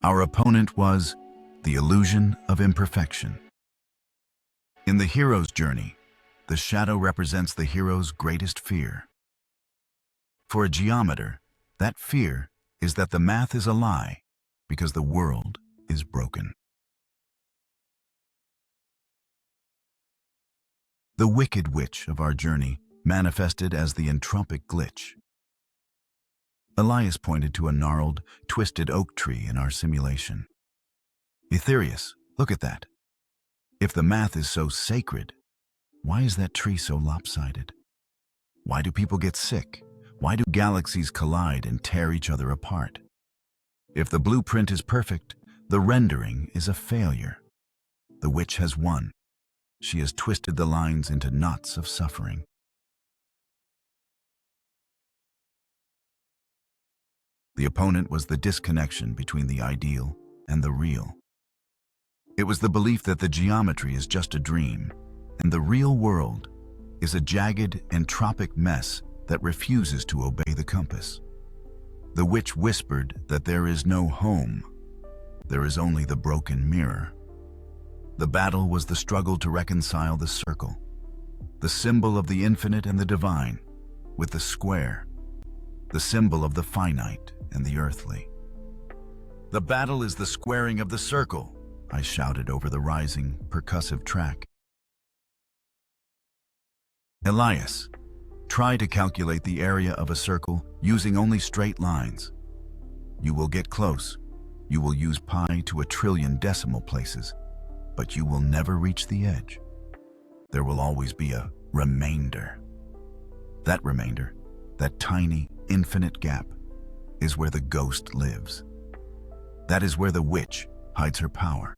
Our opponent was the illusion of imperfection. In the hero's journey, the shadow represents the hero's greatest fear. For a geometer, that fear is that the math is a lie because the world is broken. The wicked witch of our journey manifested as the entropic glitch. Elias pointed to a gnarled, twisted oak tree in our simulation. Aetherius, look at that. If the math is so sacred, why is that tree so lopsided? Why do people get sick? Why do galaxies collide and tear each other apart? If the blueprint is perfect, the rendering is a failure. The witch has won. She has twisted the lines into knots of suffering. The opponent was the disconnection between the ideal and the real. It was the belief that the geometry is just a dream, and the real world is a jagged, entropic mess that refuses to obey the compass. The witch whispered that there is no home. There is only the broken mirror. The battle was the struggle to reconcile the circle, the symbol of the infinite and the divine, with the square, the symbol of the finite and the earthly. The battle is the squaring of the circle, I shouted over the rising, percussive track. Elias, try to calculate the area of a circle using only straight lines. You will get close. You will use pi to 1,000,000,000,000 decimal places, but you will never reach the edge. There will always be a remainder. That remainder, that tiny, infinite gap, is where the ghost lives. That is where the witch hides her power.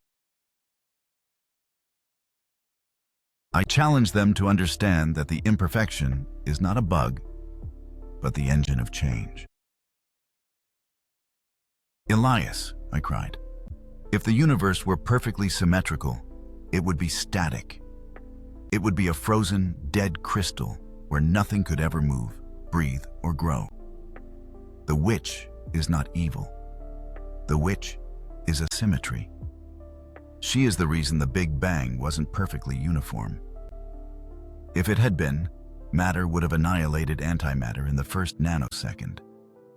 I challenge them to understand that the imperfection is not a bug, but the engine of change. Elias, I cried, if the universe were perfectly symmetrical, it would be static. It would be a frozen, dead crystal where nothing could ever move, breathe, or grow. The witch is not evil. The witch is a symmetry. She is the reason the Big Bang wasn't perfectly uniform. If it had been, matter would have annihilated antimatter in the first nanosecond,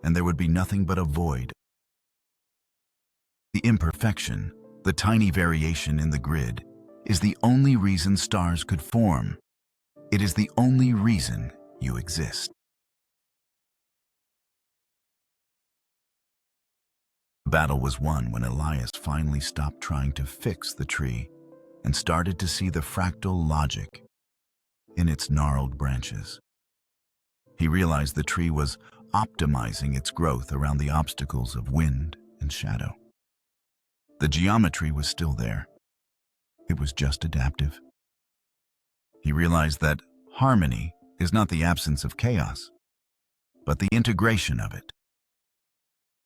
and there would be nothing but a void. The imperfection, the tiny variation in the grid, is the only reason stars could form. It is the only reason you exist. The battle was won when Elias finally stopped trying to fix the tree and started to see the fractal logic in its gnarled branches. He realized the tree was optimizing its growth around the obstacles of wind and shadow. The geometry was still there. It was just adaptive. He realized that harmony is not the absence of chaos, but the integration of it.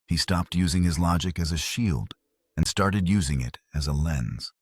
He stopped using his logic as a shield and started using it as a lens.